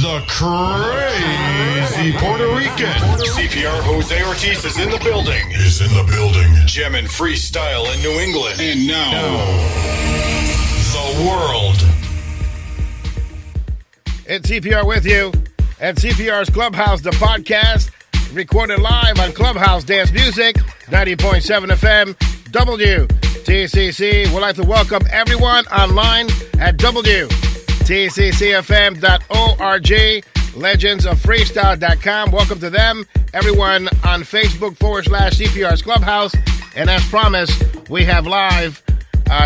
the crazy Puerto Rican. CPR Jose Ortiz is in the building. Gem and freestyle in New England. And now, the world. It's CPR with you at CPR's Clubhouse, the podcast, recorded live on Clubhouse Dance Music, 90.7 FM, WTCC. We'd like to welcome everyone online at WTCCFM.org, legendsofreestyle.com. Welcome to them. Everyone on Facebook /CPR's Clubhouse. And as promised, we have live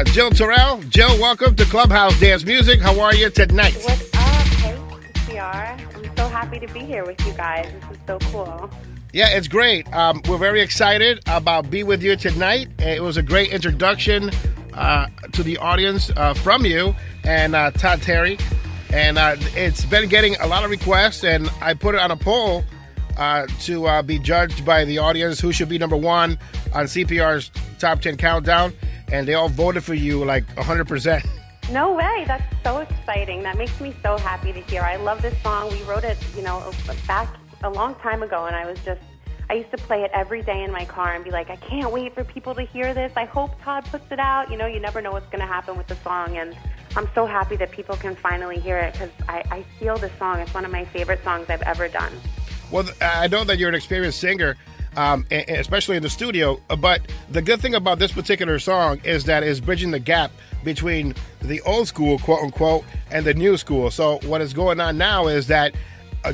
Jill Tirrell. Jill, welcome to Clubhouse Dance Music. How are you tonight? What's up? Hey, CPR. I'm so happy to be here with you guys. This is so cool. Yeah, it's great. We're very excited about being with you tonight. It was a great introduction to the audience from you and Todd Terry. And it's been getting a lot of requests, and I put it on a poll to be judged by the audience who should be number one on CPR's Top 10 Countdown, and they all voted for you like 100%. No way. That's so exciting. That makes me so happy to hear. I love this song. We wrote it, back a long time ago, and I used to play it every day in my car and be like, I can't wait for people to hear this. I hope Todd puts it out. You never know what's going to happen with the song, and I'm so happy that people can finally hear it because I feel this song. It's one of my favorite songs I've ever done. Well, I know that you're an experienced singer, especially in the studio, but the good thing about this particular song is that it's bridging the gap between the old school, quote-unquote, and the new school. So what is going on now is that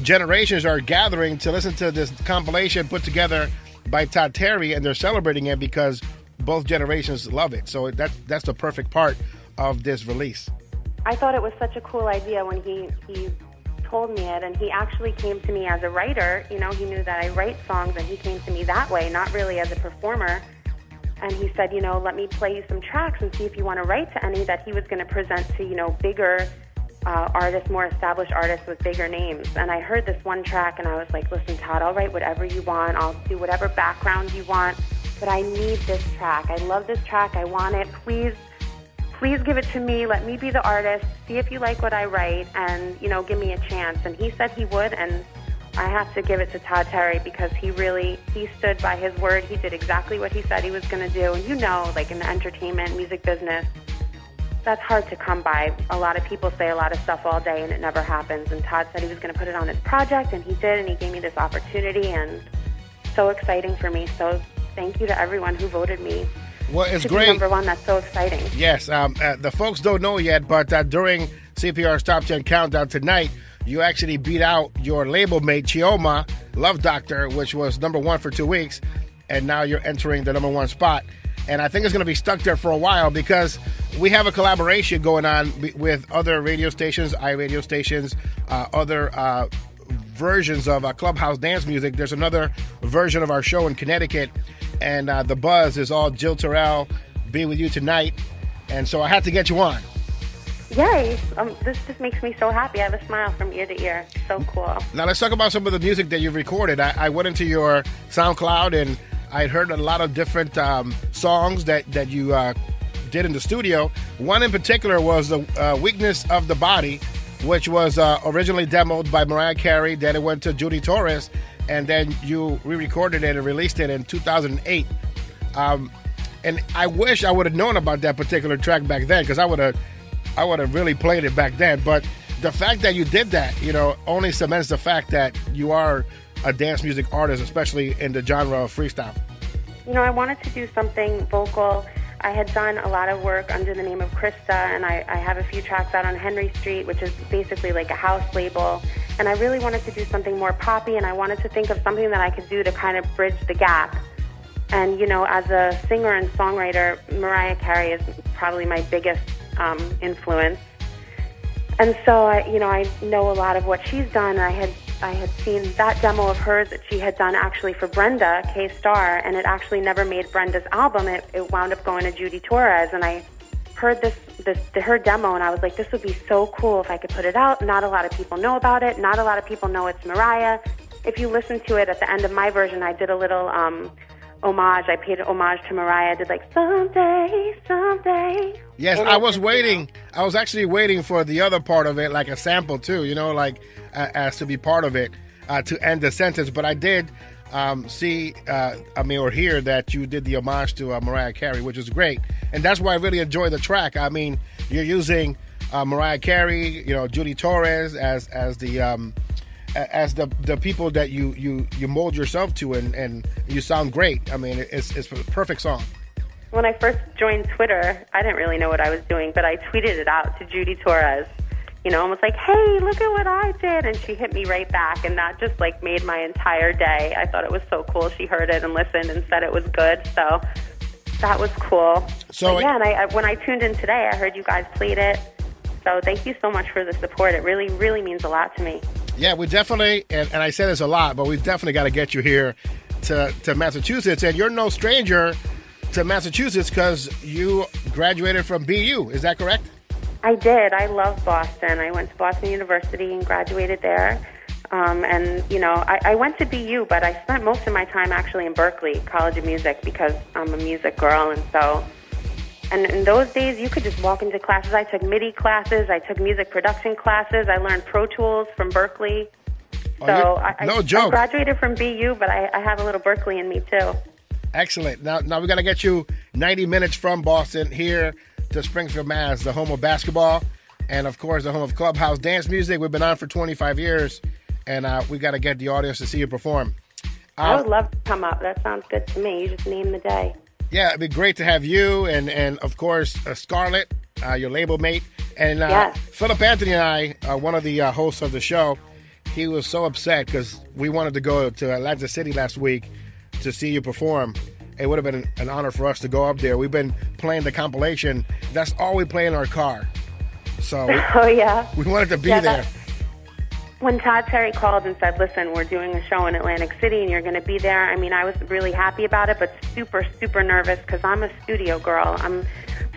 generations are gathering to listen to this compilation put together by Todd Terry, and they're celebrating it because both generations love it. So that's the perfect part of this release. I thought it was such a cool idea when he told me it, and he actually came to me as a writer. He knew that I write songs, and he came to me that way, not really as a performer. And he said, let me play you some tracks and see if you want to write to any that he was going to present to, bigger artists, more established artists with bigger names. And I heard this one track, and I was like, listen, Todd, I'll write whatever you want. I'll do whatever background you want, but I need this track. I love this track. I want it. Please give it to me. Let me be the artist. See if you like what I write, and, give me a chance. And he said he would, and I have to give it to Todd Terry because he stood by his word. He did exactly what he said he was going to do. And like in the entertainment, music business, that's hard to come by. A lot of people say a lot of stuff all day, and it never happens. And Todd said he was going to put it on his project, and he did, and he gave me this opportunity, and so exciting for me. So thank you to everyone who voted me. Well, it's to great. Be number one, that's so exciting. Yes, the folks don't know yet, but during CPR's Top 10 Countdown tonight, you actually beat out your label mate, Chioma, Love Doctor, which was number one for 2 weeks, and now you're entering the number one spot. And I think it's going to be stuck there for a while because we have a collaboration going on with other radio stations, iRadio stations, other versions of Clubhouse Dance Music. There's another version of our show in Connecticut, and the buzz is all Jill Tirrell, Be With You Tonight. And so I had to get you on. Yay. This just makes me so happy. I have a smile from ear to ear. So cool. Now let's talk about some of the music that you've recorded. I went into your SoundCloud, and I heard a lot of different songs that you did in the studio. One in particular was the Weakness of the Body, which was originally demoed by Mariah Carey. Then it went to Judy Torres, and then you re-recorded it and released it in 2008. And I wish I would have known about that particular track back then, because I would have really played it back then. But the fact that you did that, only cements the fact that you are a dance music artist, especially in the genre of freestyle. I wanted to do something vocal. I had done a lot of work under the name of Krista, and I have a few tracks out on Henry Street, which is basically like a house label. And I really wanted to do something more poppy, and I wanted to think of something that I could do to kind of bridge the gap. And, as a singer and songwriter, Mariah Carey is probably my biggest influence. And so, I know a lot of what she's done. I had seen that demo of hers that she had done actually for Brenda K-Star, and it actually never made Brenda's album. It wound up going to Judy Torres, and I heard her demo, and I was like, this would be so cool if I could put it out. Not a lot of people know about it. Not a lot of people know it's Mariah. If you listen to it at the end of my version, I did a little homage. I paid homage to Mariah. I did like someday. Yes, And I it was just, waiting. I was actually waiting for the other part of it, like a sample too, like as to be part of it to end the sentence. But I did see, or hear that you did the homage to Mariah Carey, which is great. And that's why I really enjoy the track. I mean, you're using Mariah Carey, Judy Torres as the people that you mold yourself to, and you sound great. I mean, it's a perfect song. When I first joined Twitter, I didn't really know what I was doing, but I tweeted it out to Judy Torres, and was like, hey, look at what I did. And she hit me right back, and that just like made my entire day. I thought it was so cool. She heard it and listened and said it was good. So that was cool. So but yeah, and when I tuned in today, I heard you guys played it. So thank you so much for the support. It really, really means a lot to me. Yeah, we definitely, and I say this a lot, but we definitely got to get you here to Massachusetts. And you're no stranger to Massachusetts because you graduated from BU. Is that correct? I did. I love Boston. I went to Boston University and graduated there. I went to BU, but I spent most of my time actually in Berkeley, College of Music, because I'm a music girl. And so, and in those days, you could just walk into classes. I took MIDI classes. I took music production classes. I learned Pro Tools from Berkeley. So no joke. I graduated from BU, but I have a little Berkeley in me, too. Excellent. Now we got to get you 90 minutes from Boston here to Springfield, Mass., the home of basketball and, of course, the home of Clubhouse dance music. We've been on for 25 years, and we got to get the audience to see you perform. I would love to come up. That sounds good to me. You just name the day. Yeah, it'd be great to have you and of course, Scarlett, your label mate. And yes. Philip Anthony and I, one of the hosts of the show, he was so upset because we wanted to go to Atlantic City last week to see you perform. It would have been an honor for us to go up there. We've been playing the compilation. That's all we play in our car. So we wanted to be there. When Todd Terry called and said, listen, we're doing a show in Atlantic City and you're going to be there, I mean, I was really happy about it, but super, super nervous because I'm a studio girl. I'm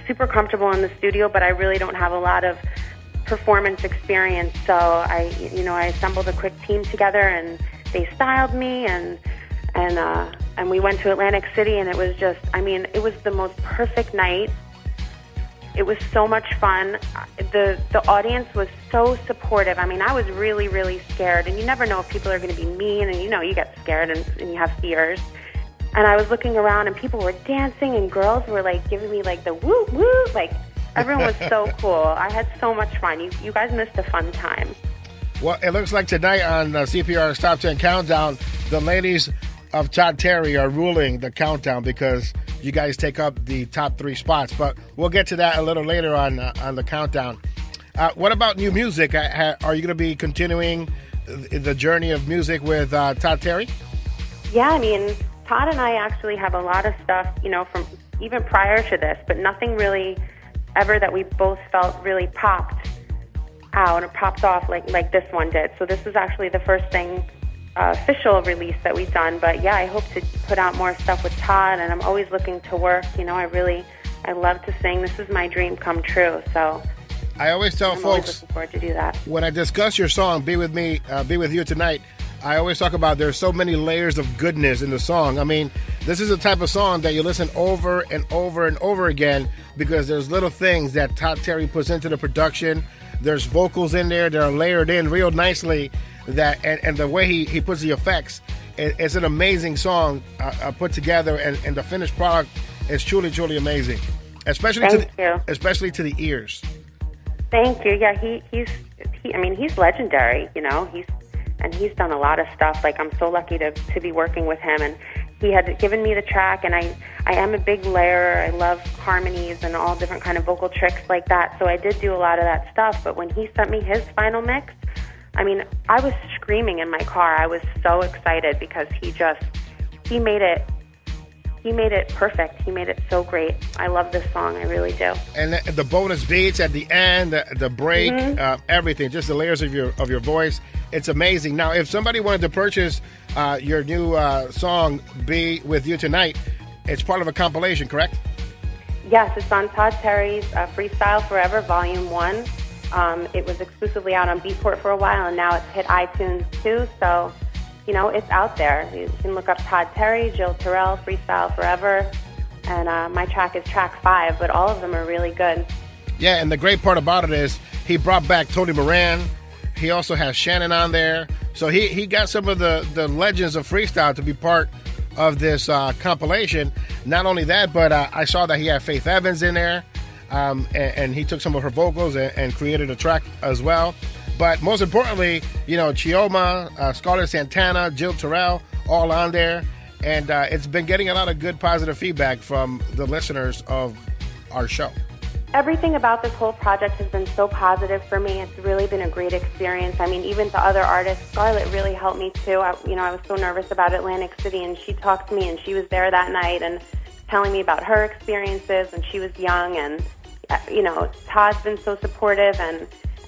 super comfortable in the studio, but I really don't have a lot of performance experience. So I assembled a quick team together and they styled me and we went to Atlantic City, and it was just, it was the most perfect night. It was so much fun. The audience was so supportive. I mean, I was really, really scared, and you never know if people are going to be mean, and you get scared and you have fears. And I was looking around, and people were dancing, and girls were like giving me like the woo woo, like everyone was so cool. I had so much fun. You guys missed a fun time. Well, it looks like tonight on CPR's Top 10 Countdown, the ladies of Todd Terry are ruling the countdown because you guys take up the top 3 spots. But we'll get to that a little later on the countdown. What about new music? Are you going to be continuing the journey of music with Todd Terry? Yeah, Todd and I actually have a lot of stuff, from even prior to this, but nothing really ever that we both felt really popped out or popped off like this one did. So this is actually the first thing official release that we've done, but yeah, I hope to put out more stuff with Todd, and I'm always looking to work. I love to sing. This is my dream come true. So I always tell I'm folks, looking forward to do that. When I discuss your song, Be With Me, Be With You Tonight, I always talk about there's so many layers of goodness in the song. This is the type of song that you listen over and over and over again because there's little things that Todd Terry puts into the production. There's vocals in there that are layered in real nicely. And the way he puts the effects, it's an amazing song put together, and the finished product is truly, truly amazing, especially to the ears. Thank you. Yeah, he's legendary. He's done a lot of stuff. Like, I'm so lucky to be working with him, and he had given me the track, and I am a big layerer. I love harmonies and all different kind of vocal tricks like that. So I did do a lot of that stuff. But when he sent me his final mix, I was screaming in my car. I was so excited because he made it perfect. He made it so great. I love this song. I really do. And the bonus beats at the end, the break, everything, just the layers of your voice. It's amazing. Now, if somebody wanted to purchase your new song, Be With You Tonight, it's part of a compilation, correct? Yes, it's on Todd Terry's Freestyle Forever Volume 1. It was exclusively out on Beatport for a while, and now it's hit iTunes too. So it's out there. You can look up Todd Terry, Jill Tirrell, Freestyle Forever, and my track is track 5, but all of them are really good. Yeah, and the great part about it is he brought back Tony Moran. He also has Shannon on there. So he got some of the legends of freestyle to be part of this compilation. Not only that, but I saw that he had Faith Evans in there, and he took some of her vocals and created a track as well. But most importantly, Chioma, Scarlett Santana, Jill Tirrell, all on there. And it's been getting a lot of good positive feedback from the listeners of our show. Everything about this whole project has been so positive for me. It's really been a great experience. I mean, even the other artists, Scarlett really helped me too. I was so nervous about Atlantic City, and she talked to me, and she was there that night and telling me about her experiences when she was young. And, Todd's been so supportive,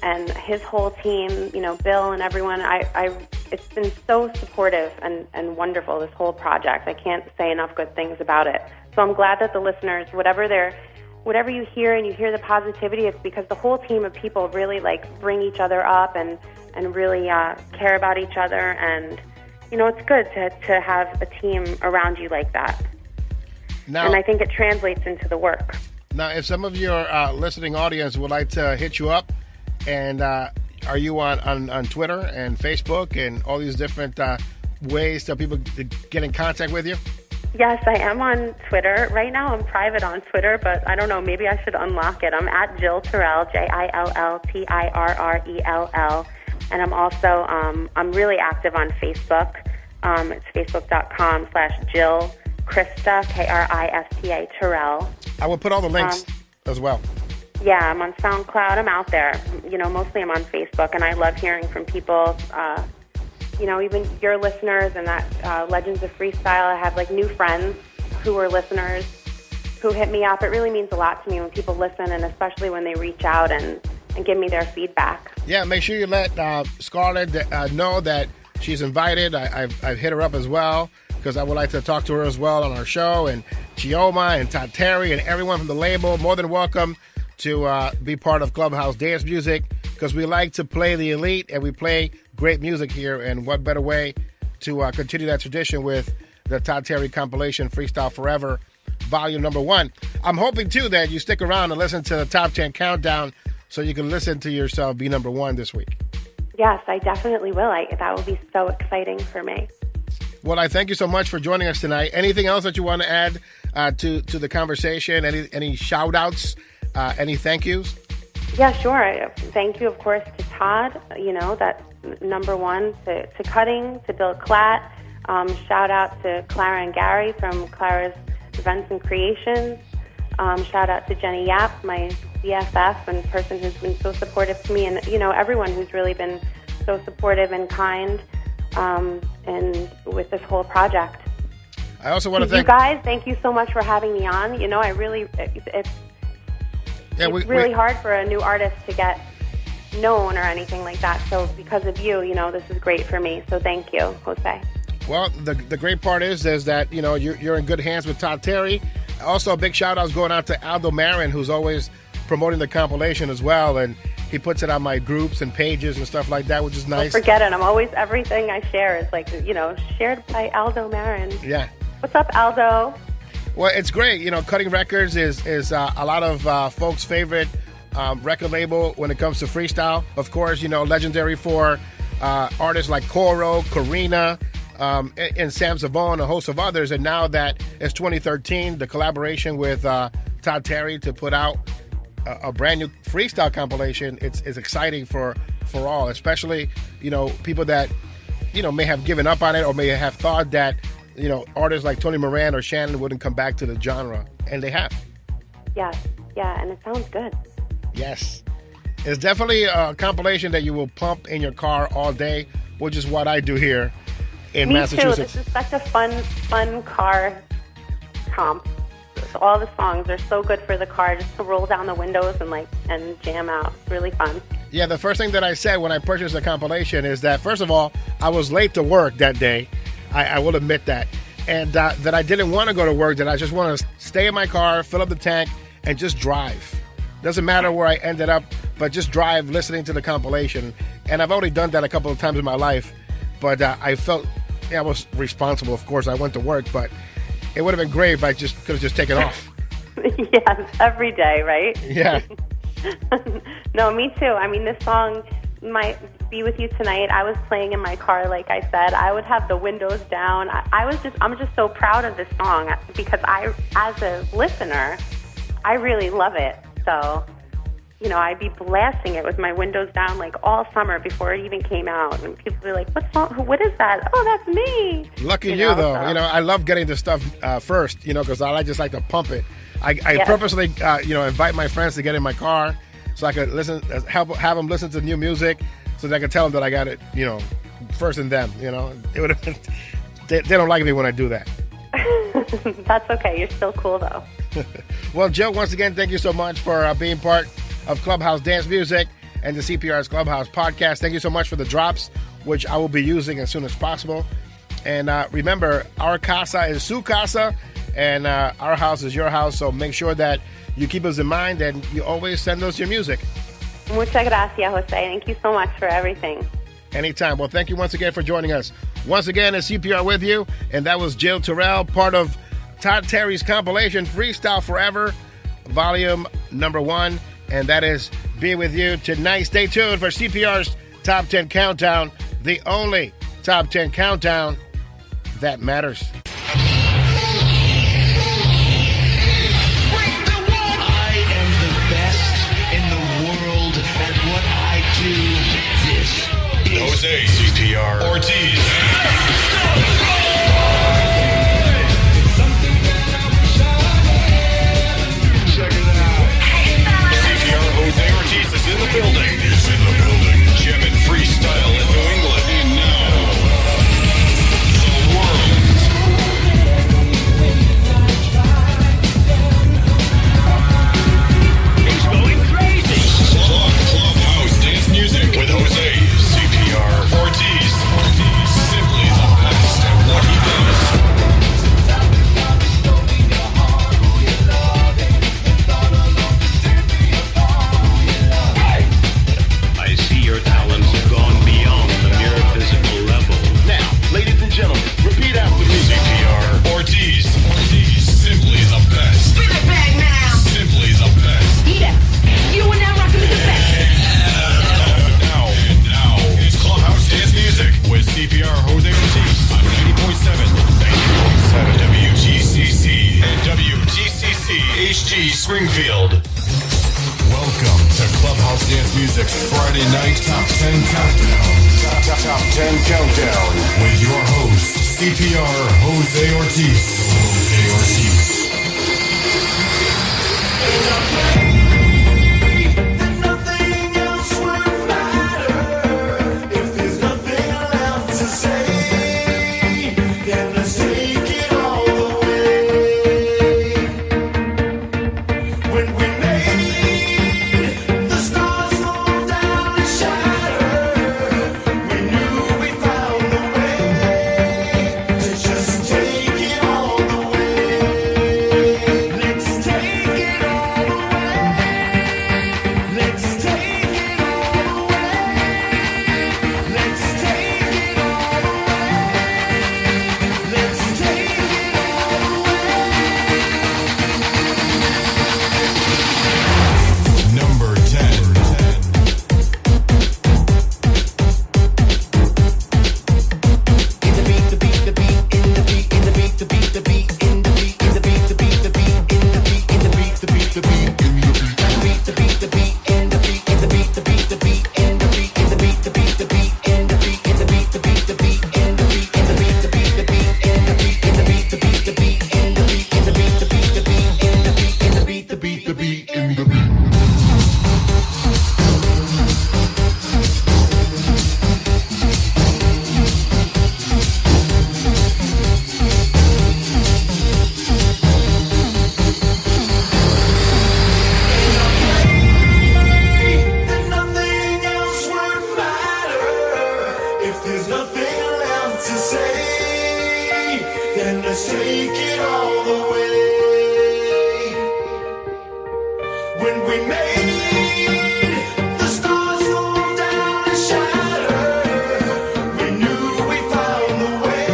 and his whole team, Bill and everyone, it's been so supportive and wonderful, this whole project. I can't say enough good things about it. So I'm glad that the listeners, whatever you hear and you hear the positivity, it's because the whole team of people really bring each other up and really care about each other. And, it's good to have a team around you like that. Now, and I think it translates into the work. Now, if some of your listening audience would like to hit you up, and are you on Twitter and Facebook and all these different ways that people get in contact with you? Yes, I am on Twitter. Right now I'm private on Twitter, but I don't know, maybe I should unlock it. I'm at Jill Tirrell, JillTirrell. And I'm also, I'm really active on Facebook. It's facebook.com/Jill Krista, Krista Tirrell. I will put all the links as well. Yeah, I'm on SoundCloud. I'm out there. Mostly I'm on Facebook, and I love hearing from people. Even your listeners and that Legends of Freestyle. I have new friends who are listeners who hit me up. It really means a lot to me when people listen, and especially when they reach out and give me their feedback. Yeah, make sure you let Scarlett know that she's invited. I've hit her up as well, because I would like to talk to her as well on our show. And Chioma and Todd Terry and everyone from the label, more than welcome to be part of Clubhouse Dance Music, because we like to play the elite and we play great music here. And what better way to continue that tradition with the Todd Terry compilation Freestyle Forever Volume Number 1. I'm hoping too that you stick around and listen to the Top 10 Countdown so you can listen to yourself be number 1 this week. Yes, I definitely will. That will be so exciting for me. Well, I thank you so much for joining us tonight. Anything else that you want to add to the conversation? Any shout outs? Any thank yous? Yeah, sure. Thank you, of course, to Todd, that's number 1, to Cutting, to Bill Klatt. Shout out to Clara and Gary from Clara's Events and Creations. Shout out to Jenny Yap, my BFF and person who's been so supportive to me, and, everyone who's really been so supportive and kind and with this whole project. I also want to thank you guys. Thank you so much for having me on. I really, it's really hard for a new artist to get known or anything like that. So because of you, this is great for me. So thank you, Jose. Well, the great part is that, you're in good hands with Todd Terry. Also, a big shout out is going out to Aldo Marin, who's always promoting the compilation as well. And he puts it on my groups and pages and stuff like that, which is nice. Don't forget it. Everything I share is shared by Aldo Marin. Yeah. What's up, Aldo? Well, it's great. Cutting Records is a lot of folks' favorite record label when it comes to freestyle. Of course, legendary for artists like Coro, Karina, and Sam Savon, a host of others. And now that it's 2013, the collaboration with Todd Terry to put out a brand new freestyle compilation, it's exciting for all, especially, people that, may have given up on it or may have thought that, artists like Tony Moran or Shannon wouldn't come back to the genre, and they have. Yes, yeah, and it sounds good. Yes. It's definitely a compilation that you will pump in your car all day, which is what I do here in Massachusetts. Me too. This is such a fun car comp. All the songs are so good for the car, just to roll down the windows and jam out. It's really fun. Yeah, the first thing that I said when I purchased the compilation is that, first of all, I was late to work that day. I will admit that. And that I didn't want to go to work, that I just want to stay in my car, fill up the tank, and just drive. Doesn't matter where I ended up, but just drive listening to the compilation. And I've already done that a couple of times in my life, but I felt I was responsible, of course. I went to work, but it would have been great if I just could have just taken off. Yes, every day, right? Yeah. No, me too. I mean, this song might be with you tonight. I was playing in my car, like I said. I would have the windows down. I'm just so proud of this song because as a listener, I really love it. So, you know, I'd be blasting it with my windows down like all summer before it even came out. And people would be like, what is that? Oh, that's me. Lucky you, though. So. You know, I love getting this stuff first, you know, because I just like to pump it. I yes. purposely, invite my friends to get in my car so I could have them listen to new music so that I could tell them that I got it, you know, first in them, you know. It would have been, they don't like me when I do that. That's okay. You're still cool, though. Well, Jill, once again, thank you so much for being part of Clubhouse Dance Music and the CPR's Clubhouse podcast. Thank you so much for the drops, which I will be using as soon as possible. And remember, our casa is su casa, and our house is your house. So make sure that you keep us in mind and you always send us your music. Muchas gracias, Jose. Thank you so much for everything. Anytime. Well, thank you once again for joining us. Once again, it's CPR with you, and that was Jill Tirrell, part of Todd Terry's compilation, Freestyle Forever, volume number 1, and that is Be With You tonight. Stay tuned for CPR's Top 10 Countdown, the only Top 10 Countdown that matters. I am the best in the world at what I do. This is Jose, CPR, Ortiz. Jose Ortiz is in the building. Jim and Freestyle in New England. And now, the world. He's going crazy. Clubhouse Dance Music with Jose, CPR, Ortiz. Simply the best at what he does. I see your talents have gone beyond the mere physical level. Now, ladies and gentlemen, repeat after me. CPR, Ortiz. Simply the best. Spin it back now. Simply the best. Yeah. You are now rocking with the best. And now, it's Clubhouse Dance Music with CPR Jose Ortiz on 90.7, 90.7 WGCC and WGCC HG Springfield. Welcome to Clubhouse Dance Music's Friday night Top 10 Countdown. Top 10 Countdown with your host, CPR Jose Ortiz. Nothing else would matter if there's nothing left to say. Then let's take it all the way. When we made the stars fall down and shatter, we knew we found the way to just take it all the way. Let's take it all the way. Let's take it all the way. Let's take it all the way. Let's take it all the way. Number 10. In the beat, the beat, the beat, in the beat, in the beat, the beat, the beat, in the beat, in the beat, the beat, the beat, in the beat, in the beat, the beat, the beat, in the beat, the beat, the beat, in the beat, in the beat, the beat, the beat, in the beat, in the beat, the beat, the beat, in the beat, in the beat, the beat, the beat, in the beat, in the beat, the beat, the beat, in the beat, in the beat, the beat, the beat, in the beat, in the beat, the beat, the beat, in the beat, in the beat, the beat, the beat, in the beat. Then nothing else would matter if there's nothing left to say. Then let's take it all the way. When we made the stars fall down and shatter, we knew we found the way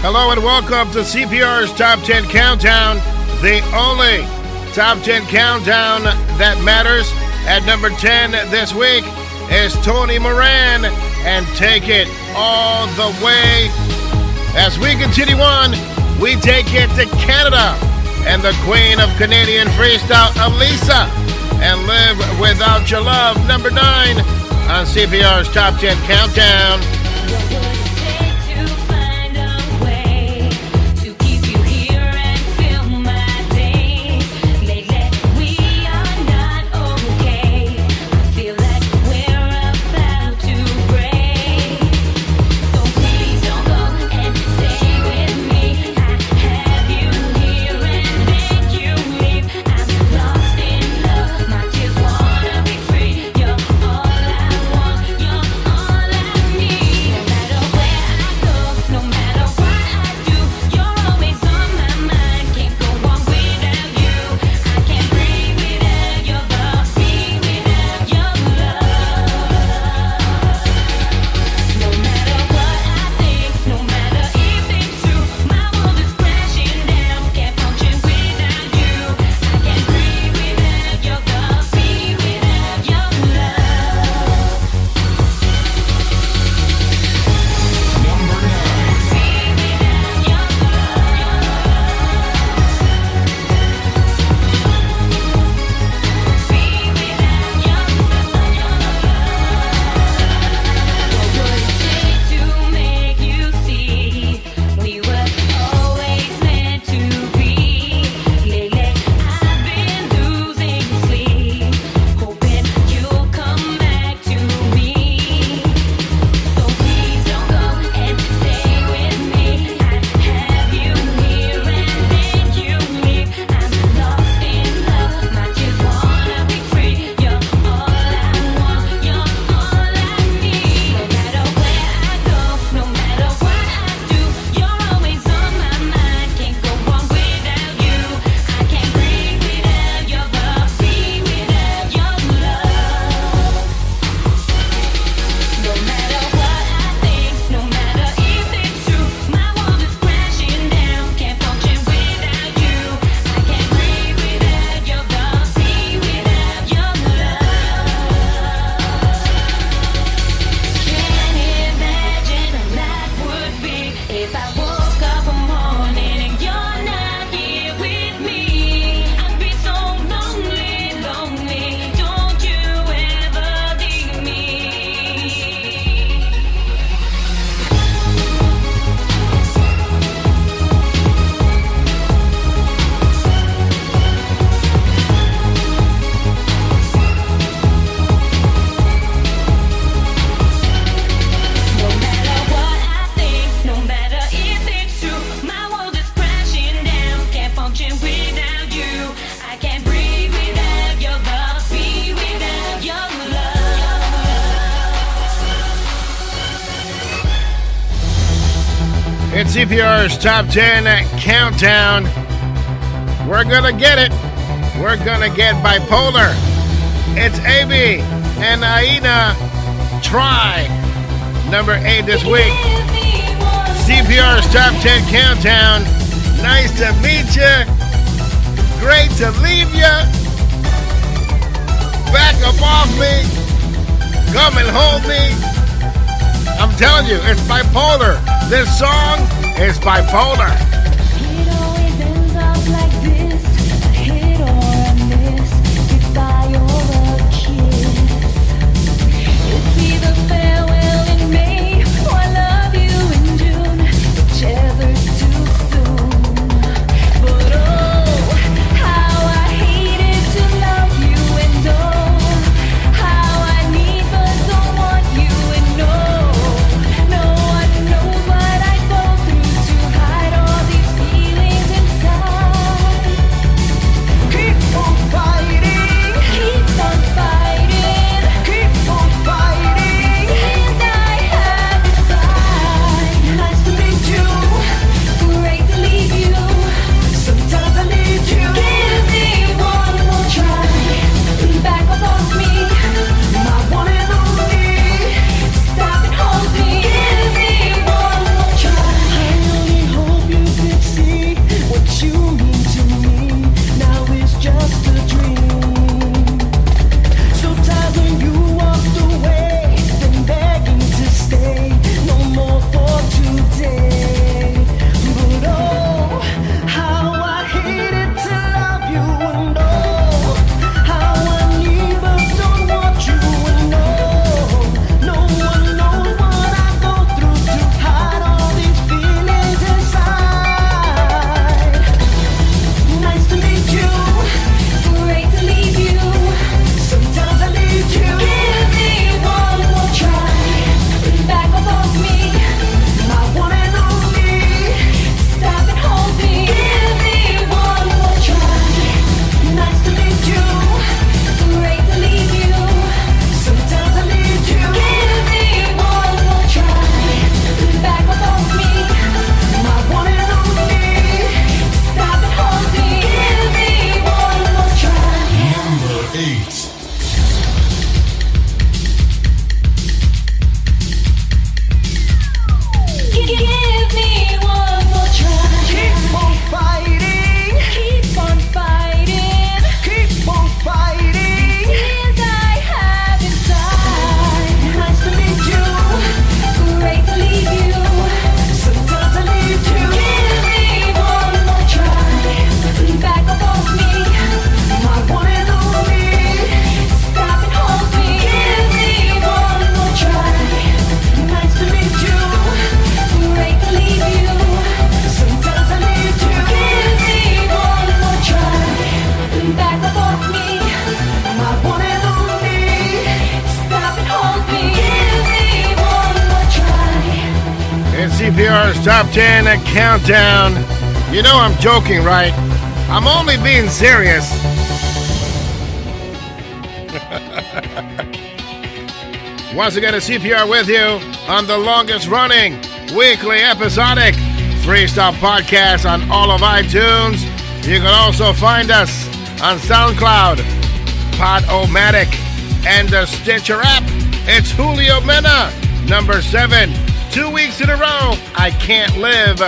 Hello and welcome to CPR's Top 10 Countdown, the only Top 10 Countdown that matters. At number 10 this week is Tony Moran and Take It All the Way. As we continue on, we take it to Canada and the queen of Canadian freestyle, Elisa, and Live Without Your Love, number 9 on CPR's Top 10 Countdown. It's CPR's Top 10 Countdown. We're gonna get it. We're gonna get bipolar. It's AB and Aina, Try. Number 8 this week. CPR's Top 10 Countdown. Nice to meet you. Great to leave you. Back up off me. Come and hold me. I'm telling you, it's bipolar. This song is bipolar. It always ends up like this, a hit or a miss, goodbye or a kiss. It's either farewell in May or I love you in June, whichever's too soon. But oh, how I hated to love you and oh, how I need but don't want you and no one knows what I go through to hide all the CPR's Top 10 Countdown. You know I'm joking, right? I'm only being serious. Once again, a CPR with you on the longest running weekly episodic freestyle podcast on all of iTunes. You can also find us on SoundCloud, Podomatic, and the Stitcher app. It's Julio Mena, number 7. 2 weeks in a row, I Can't Live.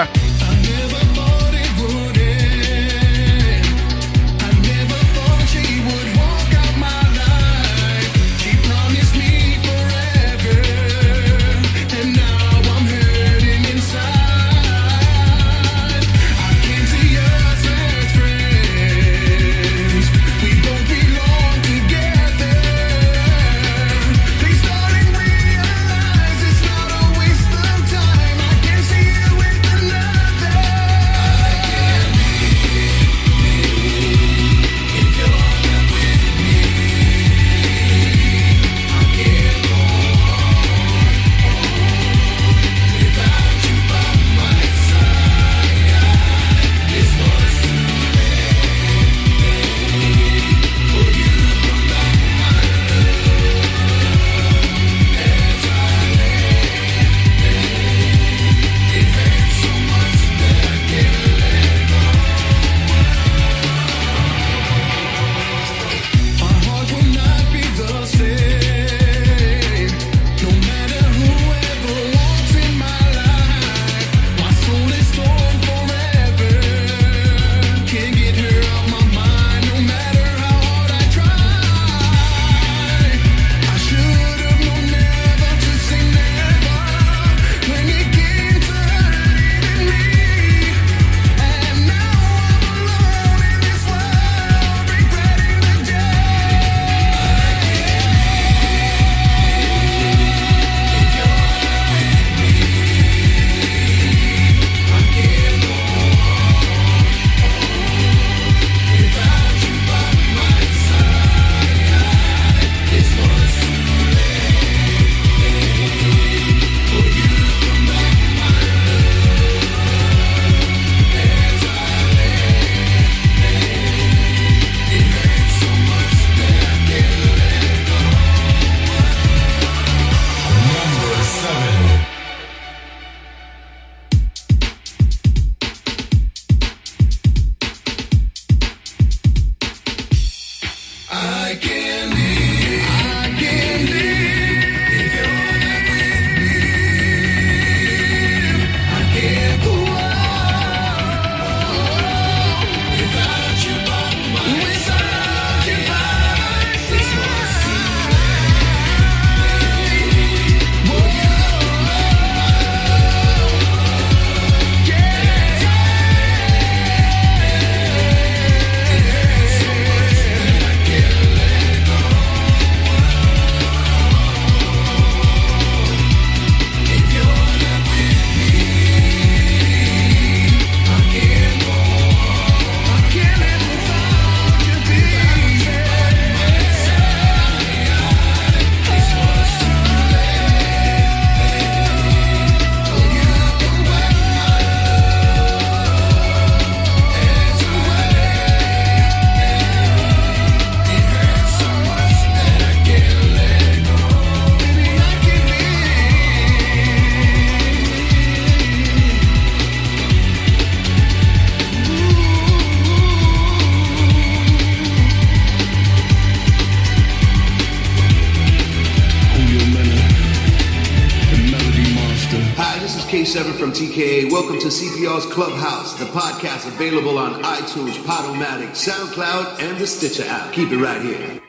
K7 from TKA. Welcome to CPR's Clubhouse, the podcast available on iTunes, Podomatic, SoundCloud, and the Stitcher app. Keep it right here.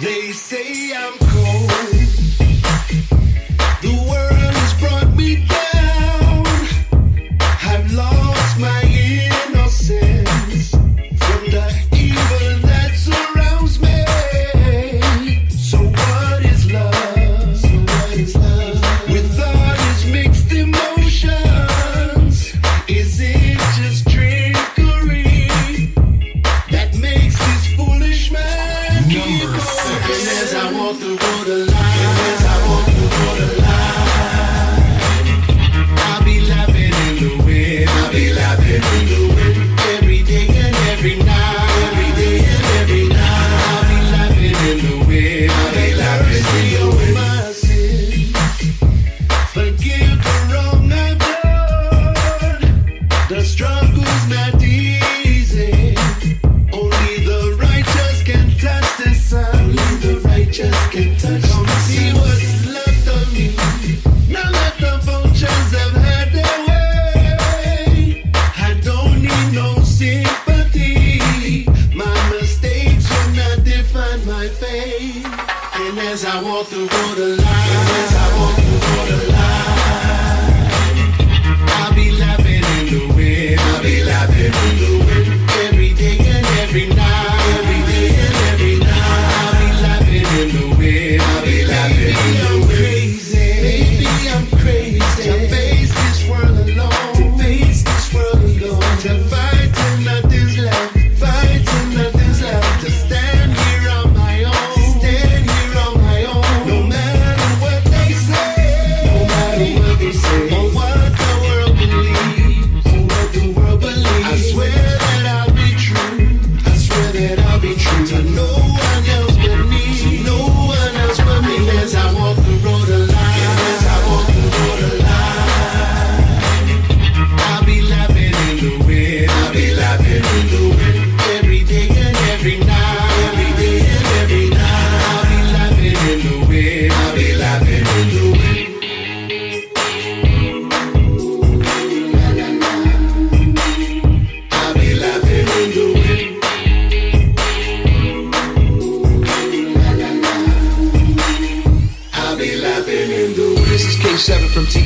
They say I'm cold. The world has brought me down. I've lost my innocence from the evil that surrounds me. So what is love? With all its mixed emotions, is it just trickery that makes this foolish man keep going? As I walk the road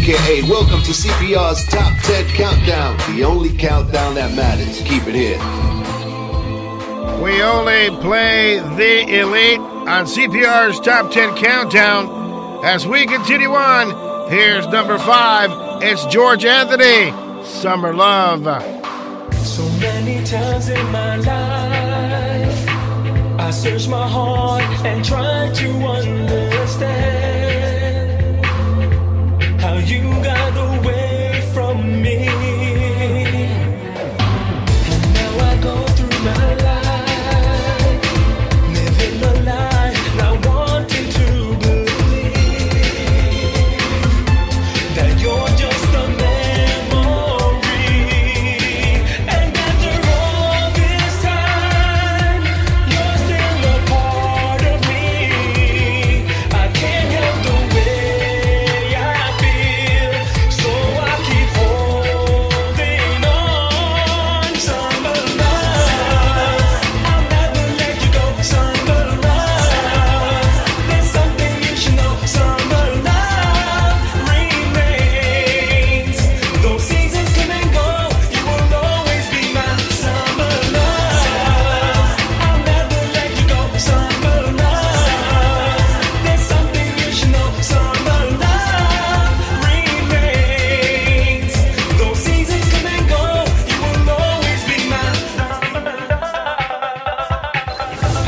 TKA. Welcome to CPR's Top 10 Countdown, the only countdown that matters. Keep it here. We only play the elite on CPR's Top 10 Countdown. As we continue on, here's number 5. It's George Anthony, Summer Love. So many times in my life, I search my heart and try to understand how you got away from me. And now I go through my life, living a lie, not wanting to believe that you're just a memory. And after all this time, you're still a part of me. I can't help the way I feel, so I keep holding on. Summer love, I'll never let you go. Summer love, there's something you should know. Summer love remains. Those seasons come and go, you will always be my summer love. I'll never let you go. Summer love, there's something you should know. Summer love remains. Those seasons come and go, you will always be my summer love.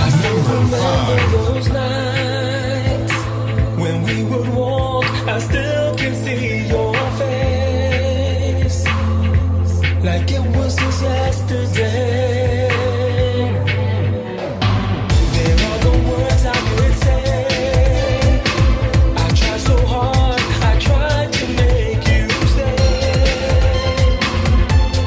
I still remember those nights when we would walk. I still can see your face, like it was just yesterday. There are the words I could say. I tried so hard, I tried to make you stay,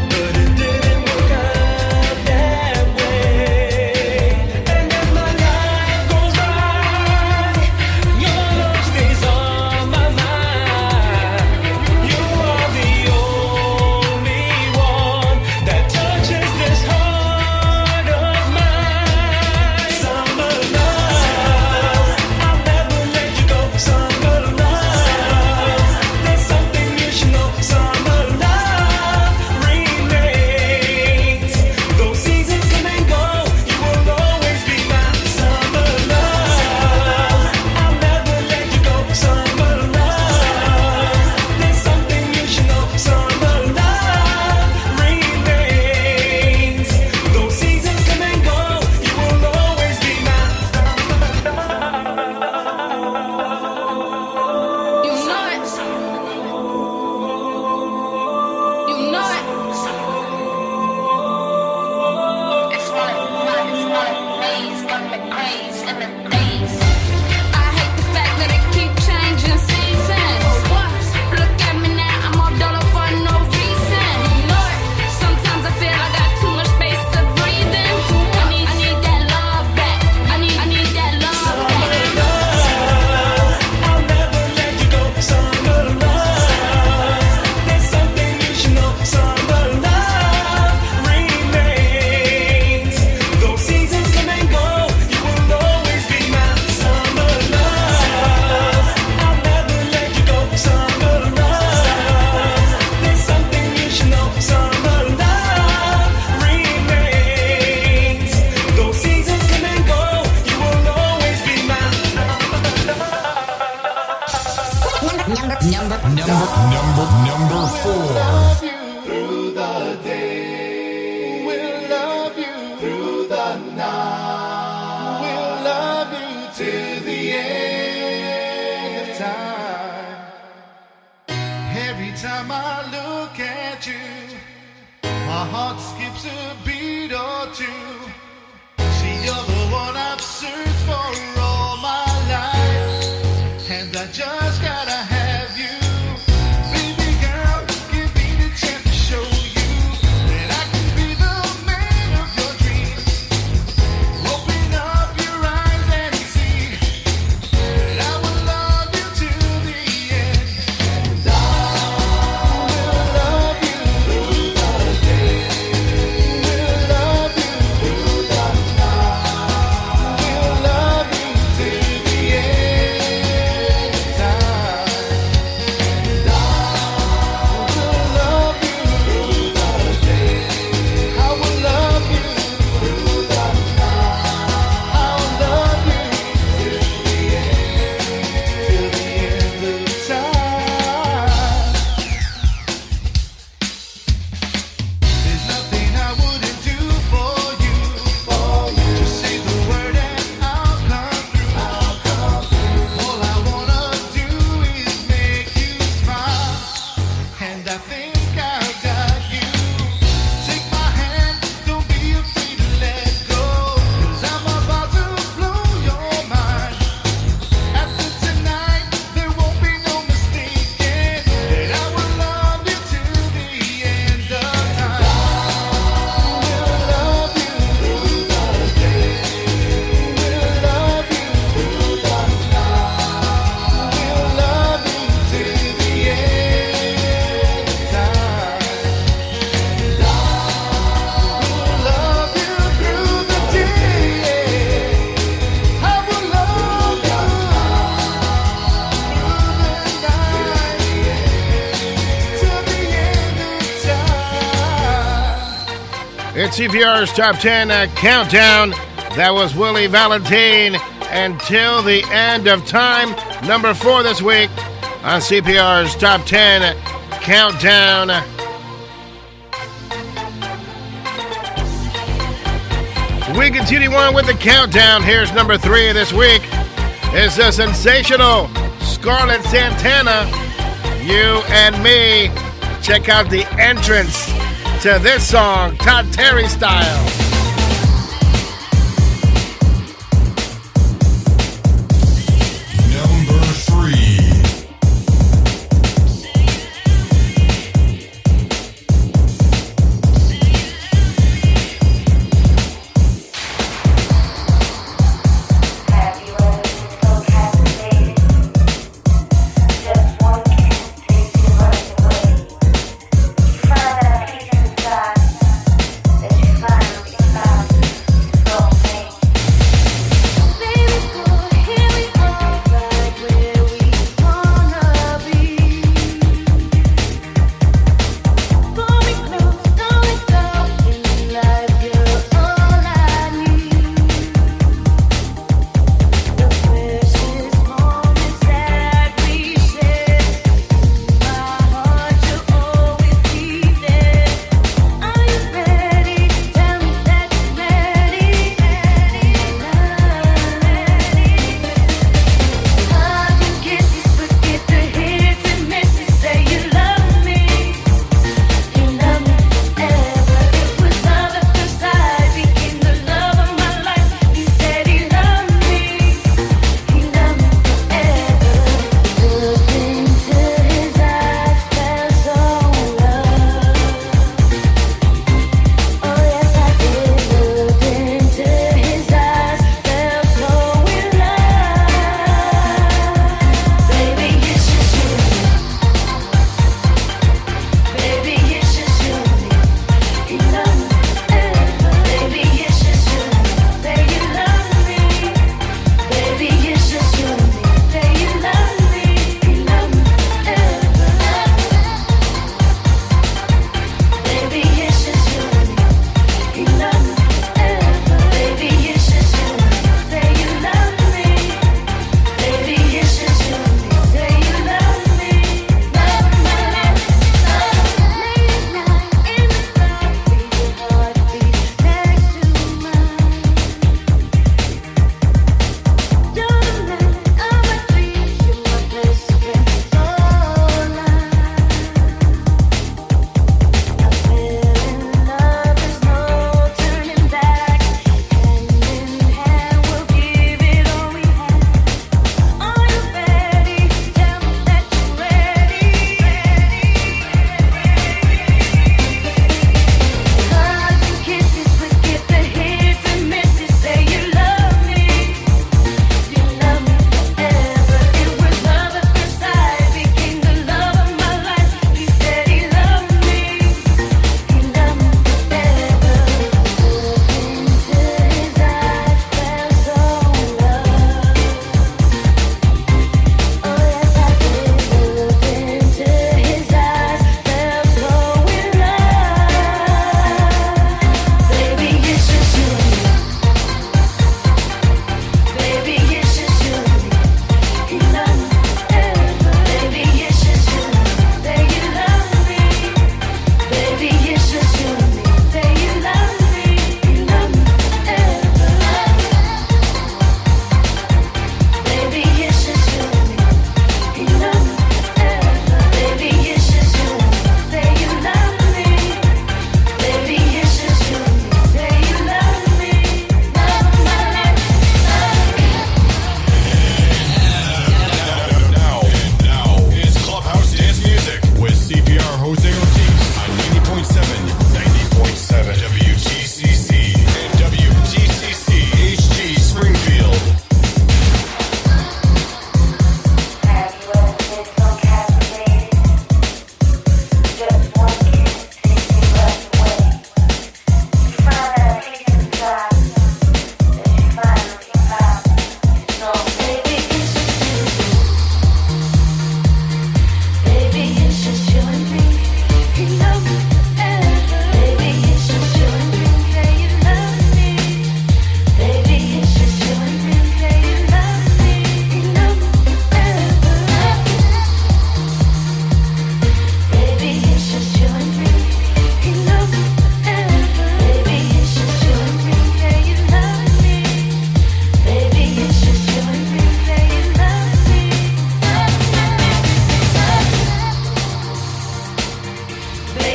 but it didn't work out that way. And as my life goes by, your love stays on my mind. You are the only one that touches this heart of mine. Summer love, I'll never let you go. Summer love, there's something you should know. Summer love remains. Those seasons come and go, you will always be my summer love. I'll never let you go. Summer love, there's something you should know. Summer love remains. Those seasons come and go, you will always be my summer love. You know it. You know it. It's one maze, got me crazy in the days. I hate the fact that it keep changing seasons. Look at me now, I'm all dollar for no reason. You know it. Sometimes I feel I got too much space to breathe in. I need that love back. I need that love back. I'll never let you go. Summer love, there's something you should know. Summer love remains. Those seasons come and go, you will always be my summer love. I'll never let you go. Summer love, there's something you should know. Summer love remains. Those seasons come and go, you will always be my summer love. Number 4. Through the day, we'll love you. Through the night, we'll love you till the end of time. Every time I look at you, my heart skips a beat or two. See, you're the one I've searched for all my life, and I just gotta have you. Baby girl, give me the chance to show you that I can be the man of your dreams. Open up your eyes and see that I will love you till the end. And I will love you through the day. We'll love you through the night. We'll love you till the end of time. and I think I've got you. Take my hand, don't be afraid to let go, 'cause I'm about to blow your mind. After tonight, there won't be no mistaking that I will love you till the end of time. We'll love you through the day. We'll love you through the night. We'll love you till the end of time. We'll love you through the day. I will love you through the night till the end of time. It's CPR's Top 10 Countdown. That was Willie Valentine, Until the End of Time. Number 4 this week on CPR's Top 10 Countdown. We continue on with the countdown. Here's number 3 this week. It's the sensational Scarlett Santana, You and Me. Check out the entrance to this song, Todd Terry style. Number 3. Have you ever been so captivated? Just one kiss takes your breath away. You find that peace inside that you find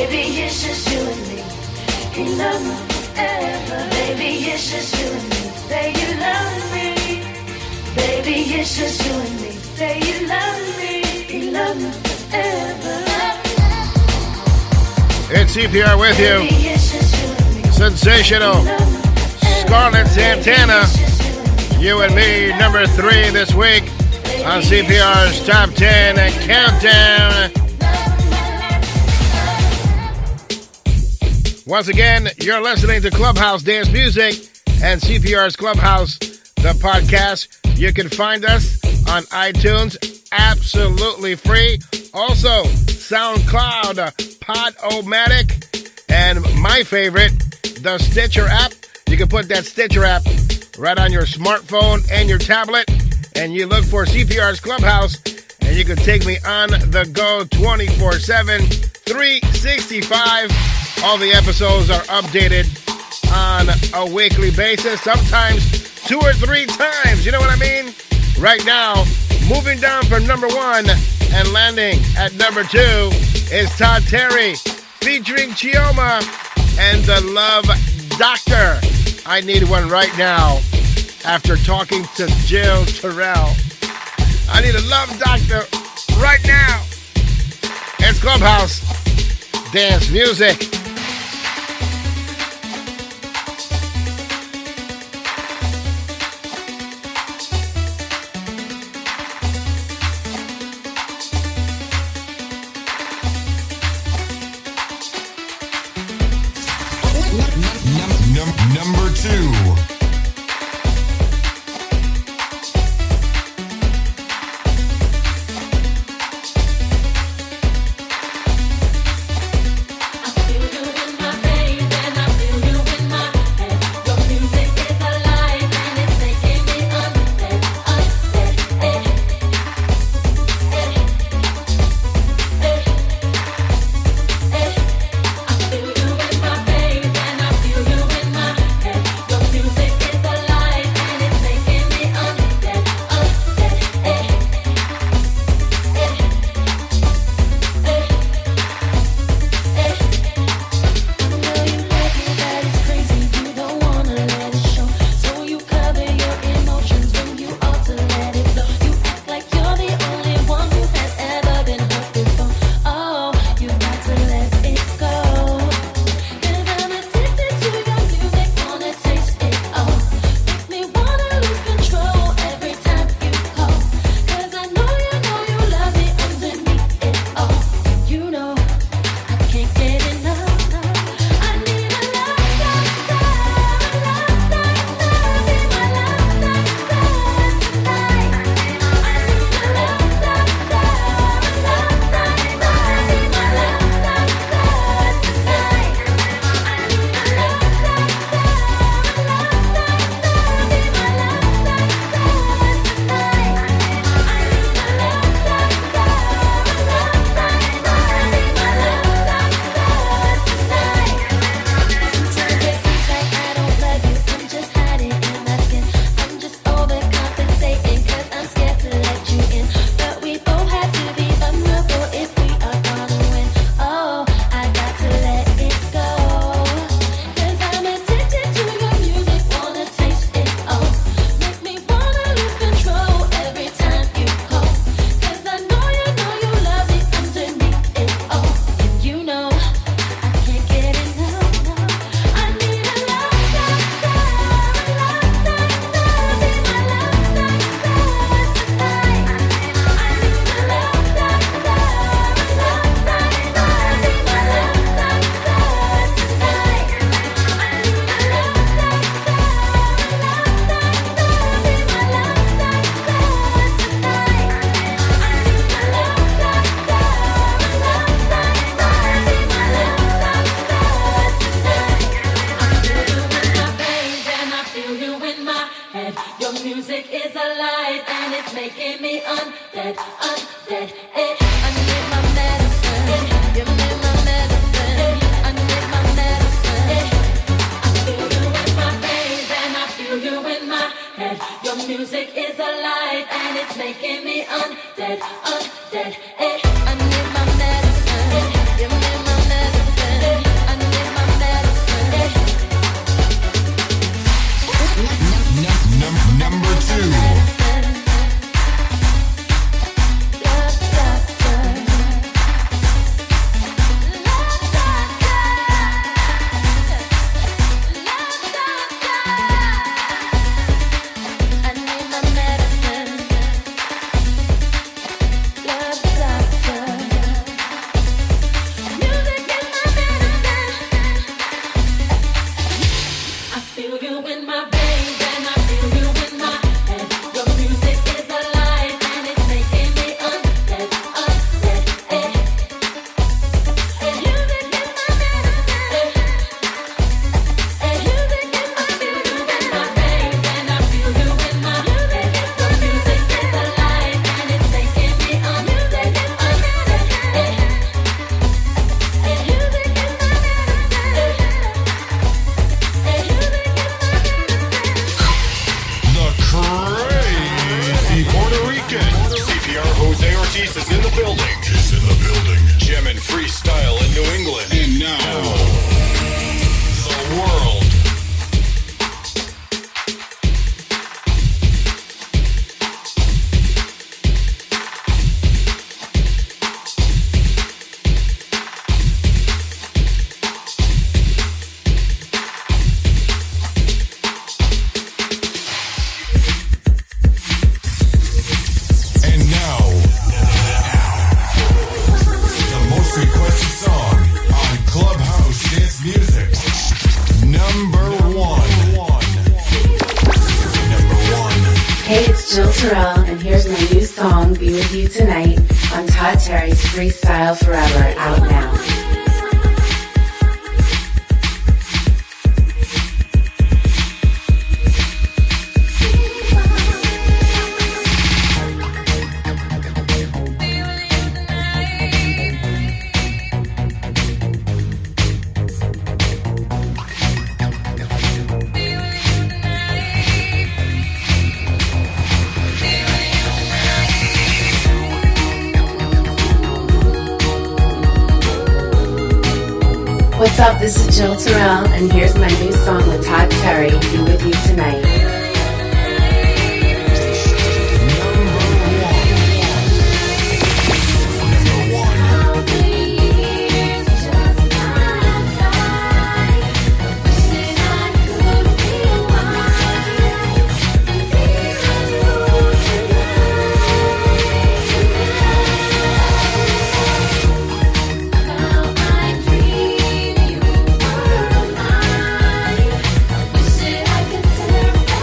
Baby, it's just you and me. You love me forever. Baby, it's just you and me. Say you love me. Baby, it's just you and me. Say you love me. You love me forever. It's CPR with you. Baby, it's just you and me. Sensational. You love me forever. Scarlett Santana. You and me, number 3 this week on CPR's Top 10 Countdown. Once again, you're listening to Clubhouse Dance Music and CPR's Clubhouse, the podcast. You can find us on iTunes, absolutely free. Also, SoundCloud, Podomatic, and my favorite, the Stitcher app. You can put that Stitcher app right on your smartphone and your tablet, and you look for CPR's Clubhouse, and you can take me on the go 24/7, 365. All the episodes are updated on a weekly basis, sometimes 2 or 3 times. You know what I mean? Right now, moving down from number 1 and landing at number 2 is Todd Terry featuring Chioma and the Love Doctor. I need one right now after talking to Jill Tirrell. I need a Love Doctor right now. It's Clubhouse Dance Music. Number 2. Music tonight on Todd Terry's Freestyle Forever, out now. What's up? This is Jill Tirrell, and here's my new song with Todd Terry, Be With You Tonight. I could turn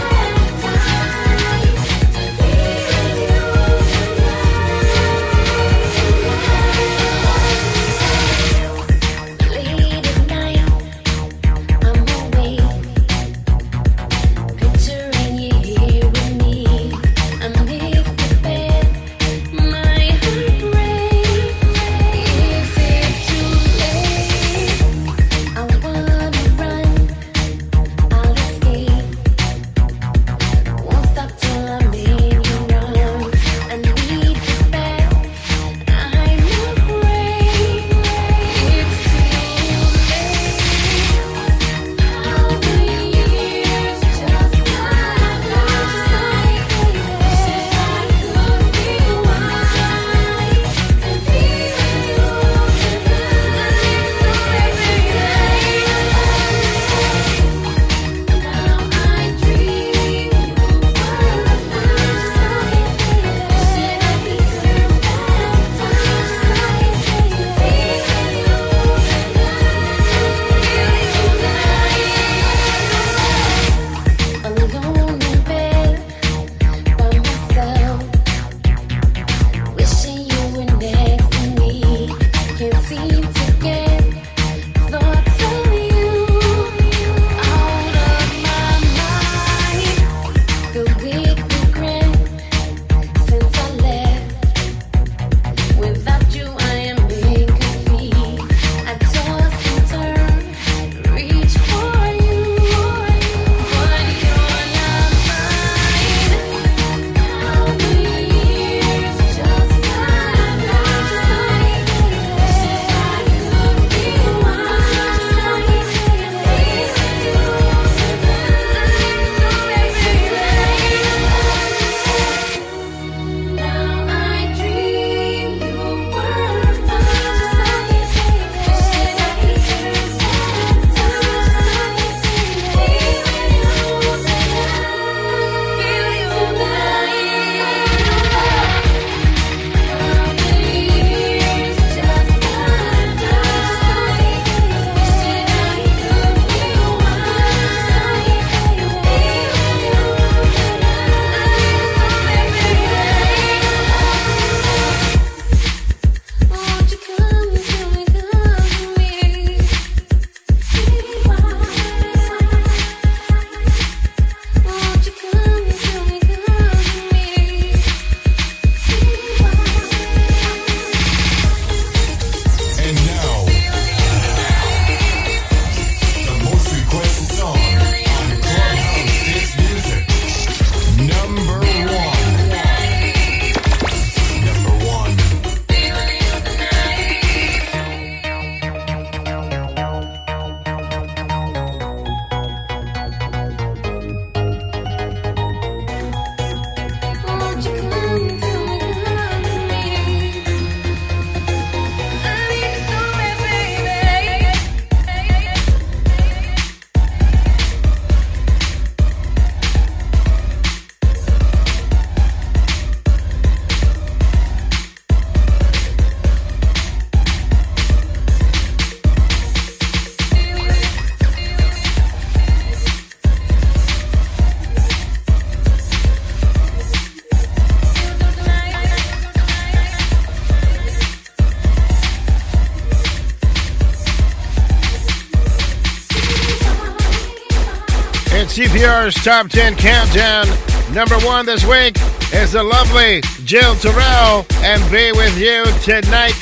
CPR's Top 10 Countdown. Number 1 this week is the lovely Jill Tirrell and Be With You Tonight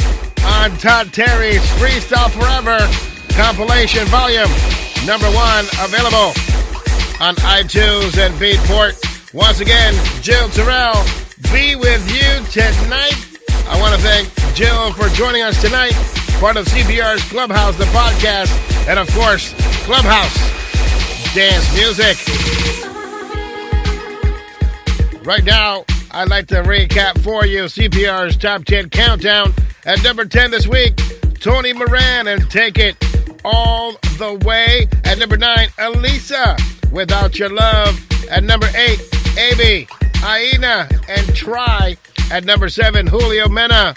on Todd Terry's Freestyle Forever compilation volume. Number 1 available on iTunes and Beatport. Once again, Jill Tirrell, Be With You Tonight. I want to thank Jill for joining us tonight, part of CPR's Clubhouse, the podcast, and of course, Clubhouse Dance Music. Right now, I'd like to recap for you CPR's Top 10 Countdown. At number 10 this week, Tony Moran and Take It All the Way. At number 9, Elisa, Without Your Love. At number 8, Amy, Aina, and Try. At number 7, Julio Mena,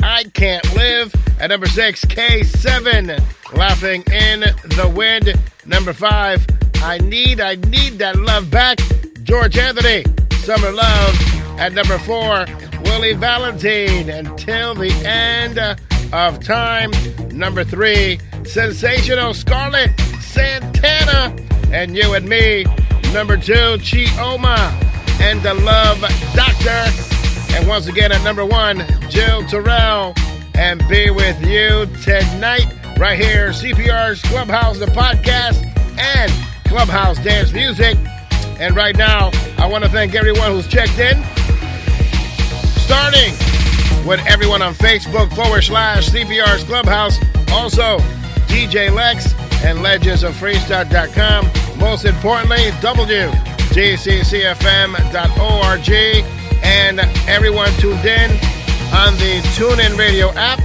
I Can't Live. At number 6, K7, Laughing in the Wind. Number 5, I Need That Love Back, George Anthony, Summer Love. At number 4, Willie Valentine, Until the End of Time. Number 3, Sensational Scarlett Santana, and You and Me. Number 2, Chioma and the Love Doctor. And once again at number 1, Jill Tirrell and Be With You Tonight. Right here, CPR's Clubhouse, the podcast, and Clubhouse Dance Music. And right now, I want to thank everyone who's checked in. Starting with everyone on Facebook /CPR's Clubhouse. Also, DJ Lex and legendsofreestyle.com. Most importantly, WGCCFM.org. And everyone tuned in on the TuneIn Radio app.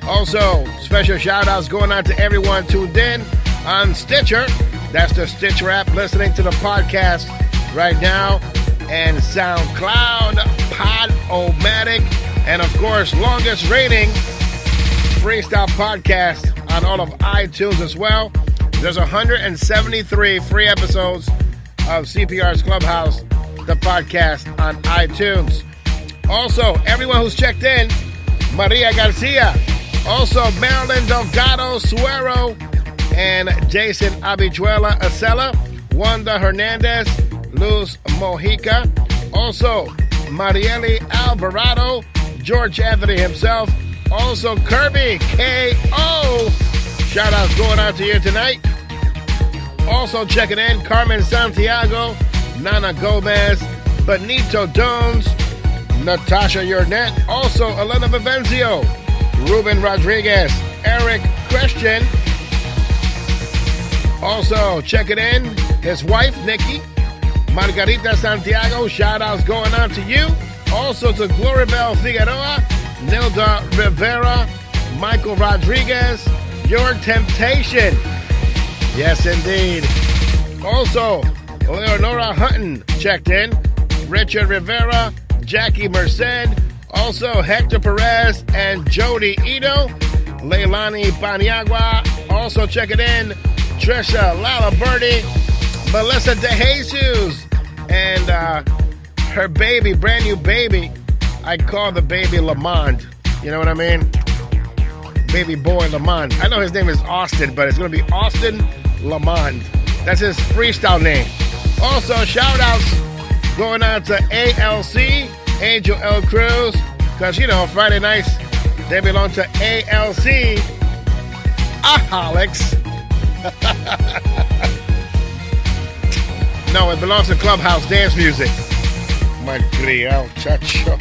Also, special shout-outs going out to everyone tuned in on Stitcher. That's the Stitcher app, listening to the podcast right now. And SoundCloud, Podomatic, and of course, longest rating freestyle podcast on all of iTunes as well. There's 173 free episodes of CPR's Clubhouse, the podcast, on iTunes. Also, everyone who's checked in, Maria Garcia, also Marilyn Delgado Suero, and Jason Abichuela Acela, Wanda Hernandez, Luz Mojica, also Marieli Alvarado, George Anthony himself, also Kirby K.O. Shout outs going out to you tonight. Also checking in, Carmen Santiago, Nana Gomez, Benito Dones, Natasha Yurnet, also Elena Vivenzio, Ruben Rodriguez, Eric Christian. Also checking in, his wife, Nikki, Margarita Santiago, shout outs going out to you. Also to Gloribel Figueroa, Nilda Rivera, Michael Rodriguez, Your Temptation. Yes, indeed. Also, Leonora Hutton checked in, Richard Rivera, Jackie Merced, also Hector Perez and Jody Ito, Leilani Paniagua, also checking in, Trisha Lalaberti, Melissa DeJesus, and her baby, brand new baby. I call the baby Lamond. You know what I mean? Baby boy Lamond. I know his name is Austin, but it's going to be Austin Lamond. That's his freestyle name. Also, shout outs going out to ALC, Angel L. Cruz, because, you know, Friday nights, they belong to ALC, Aholics. No, it belongs to Clubhouse Dance Music. Malcriado, chacho.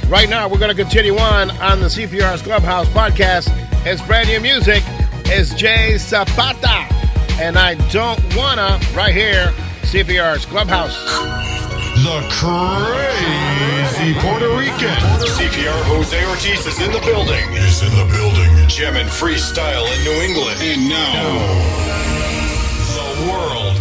Right now, we're going to continue on the CPR's Clubhouse podcast. It's brand new music. It's Jay Zapata. And I Don't Wanna, right here, CPR's Clubhouse. The crazy Puerto Rican. CPR Jose Ortiz is in the building. Jamming freestyle in New England. And now, the world.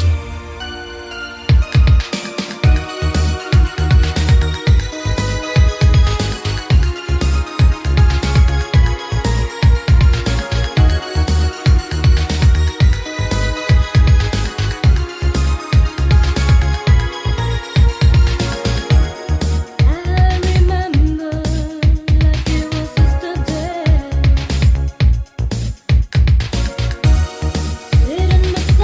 Sitting beside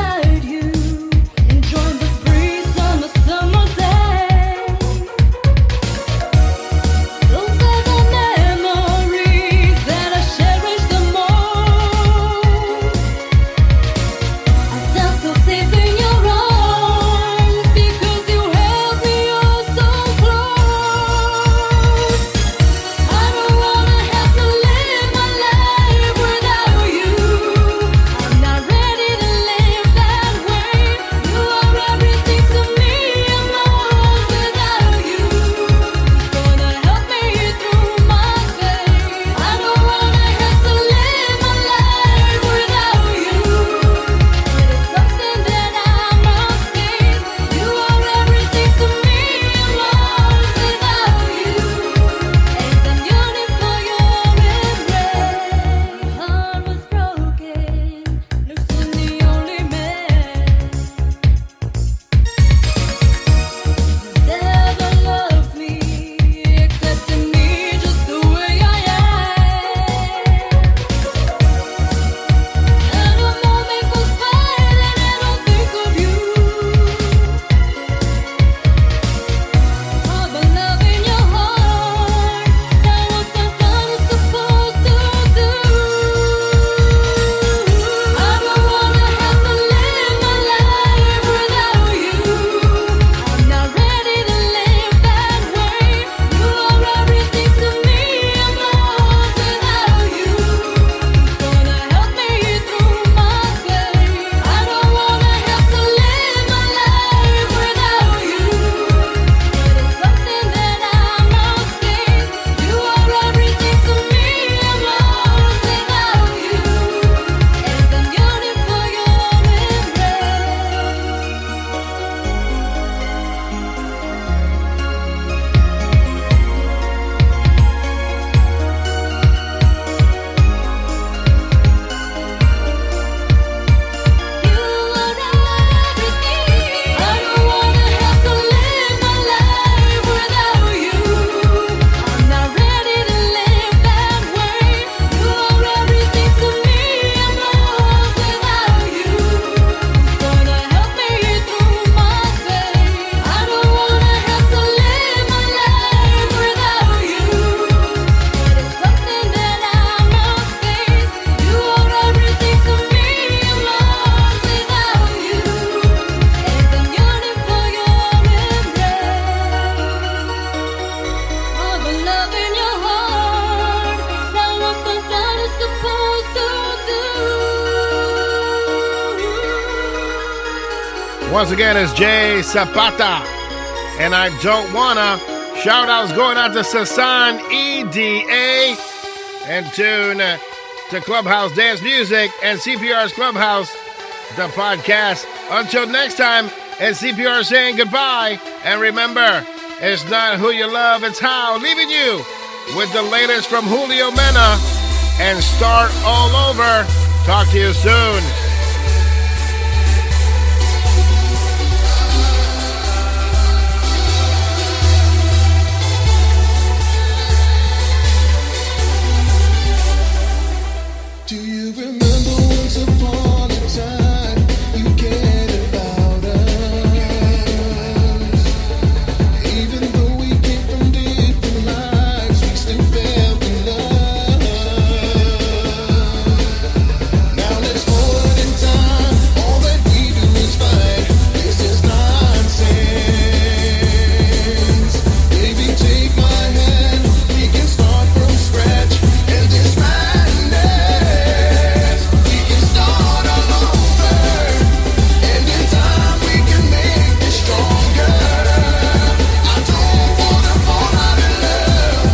Once again, it's Jay Zapata. And I don't wanna. Shout outs going out to Sasan EDA. And tune to Clubhouse Dance Music and CPR's Clubhouse, the podcast. Until next time, it's CPR saying goodbye. And remember, it's not who you love, it's how. Leaving you with the latest from Julio Mena and Start All Over. Talk to you soon. Do you remember once upon a time you cared about us? Even though we came from different lives, we still fell in love. Now let's forward in time. All that we do is fight. This is nonsense. Baby, take my hand. We can start from scratch. And this madness, we can start all over. And in time we can make this stronger. I don't wanna fall out of love,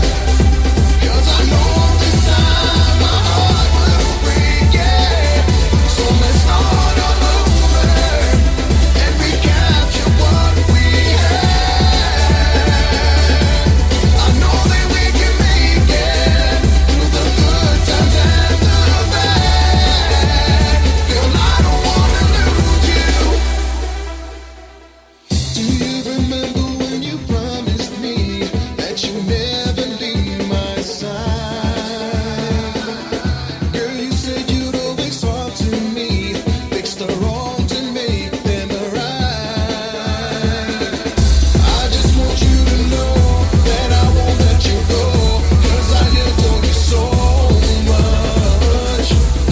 'cause I know this time my heart will break, yeah. So let's start all over and recapture what we had. I know that we can make it through the good times and the bad. Girl, I don't wanna lose you. Do you remember when you promised me that you'd never leave my side? Girl, you said you'd always talk to me, fix the wrongs and make them right. I just want you to know that I won't let you go, 'cause I adore you so much.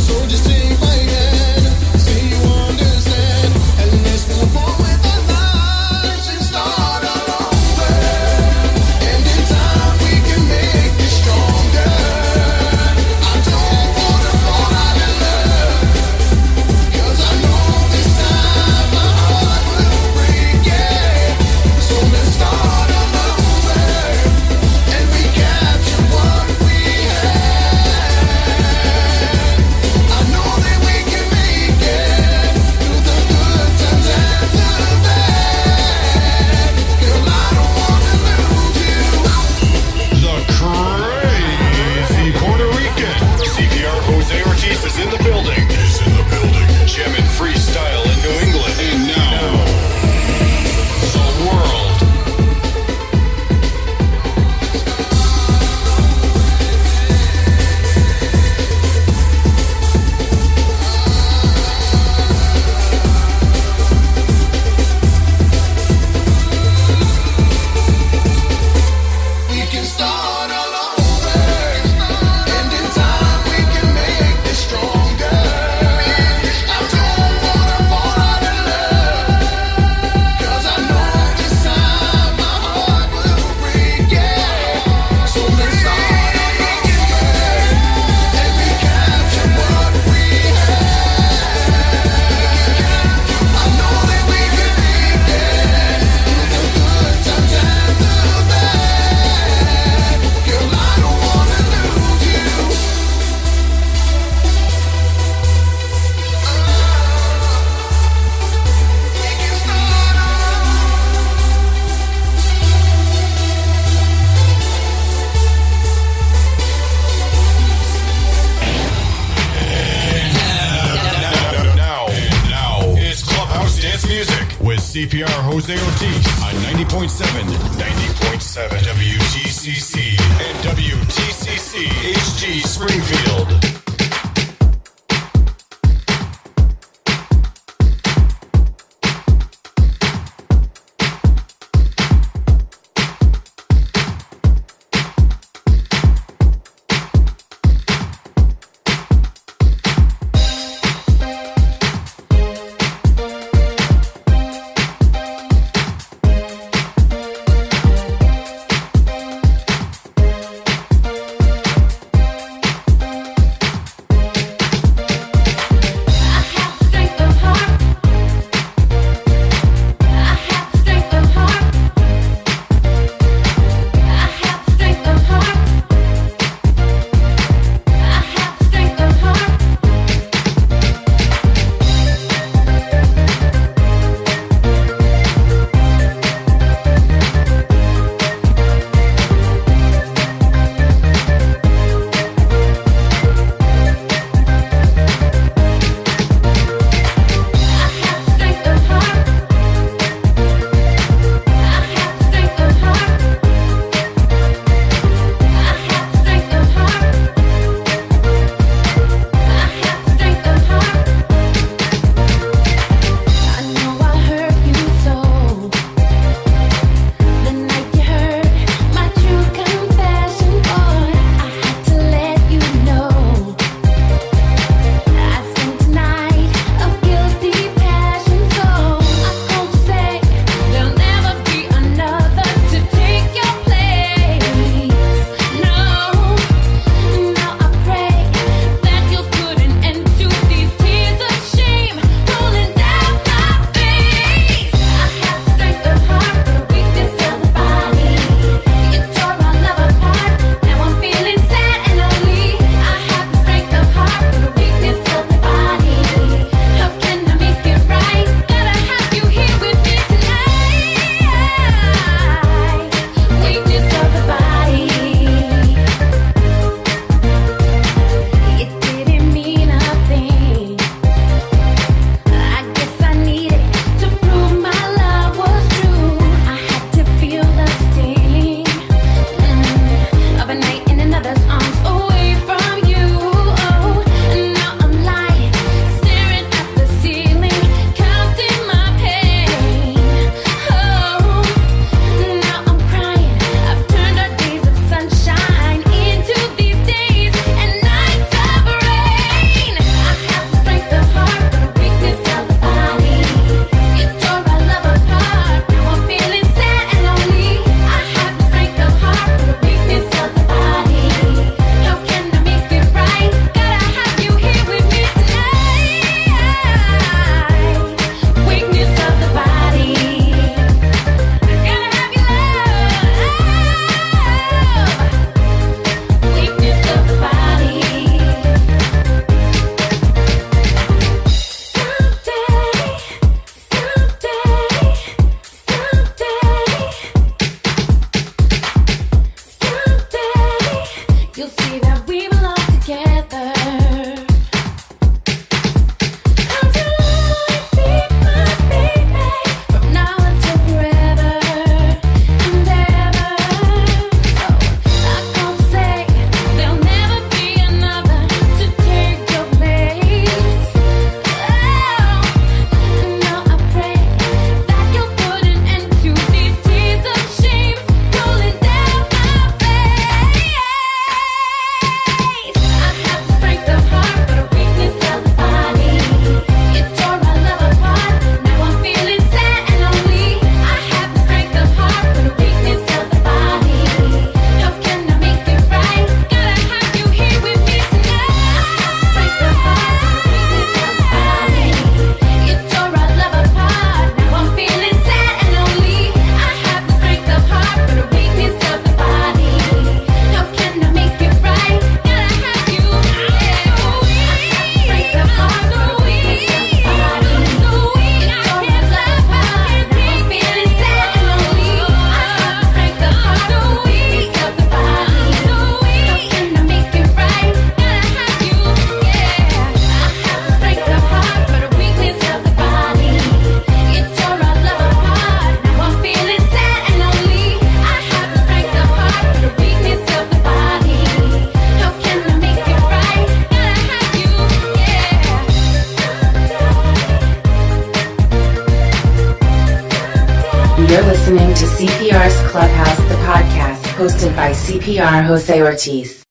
So just take my hand, say you understand, and let's move on with our lives and start all over. And in time we can make this stronger. I don't wanna fall out of love, 'cause I know this time my heart will break, yeah. So let's start all over and recapture what we had. I know that we can make it through the good times and the bad. Girl, I don't wanna lose you. The crazy Puerto Rican. CPR Jose Ortiz is in the building. Gem and freestyle in New England. And now, the world. We can start all over, and in time we can make this stronger. I don't wanna fall out of love, 'cause I know this time my heart will break, yeah. So let's start all over and recapture what we had. I know that we can make it through the good times and the bad. Girl, I don't wanna lose you. We can start Now, it's Clubhouse Dance Music with CPR Jose Ortiz on 90.7 WTCC and WTCC HG Springfield. you're listening to CPR's Clubhouse, the podcast, hosted by CPR Jose Ortiz.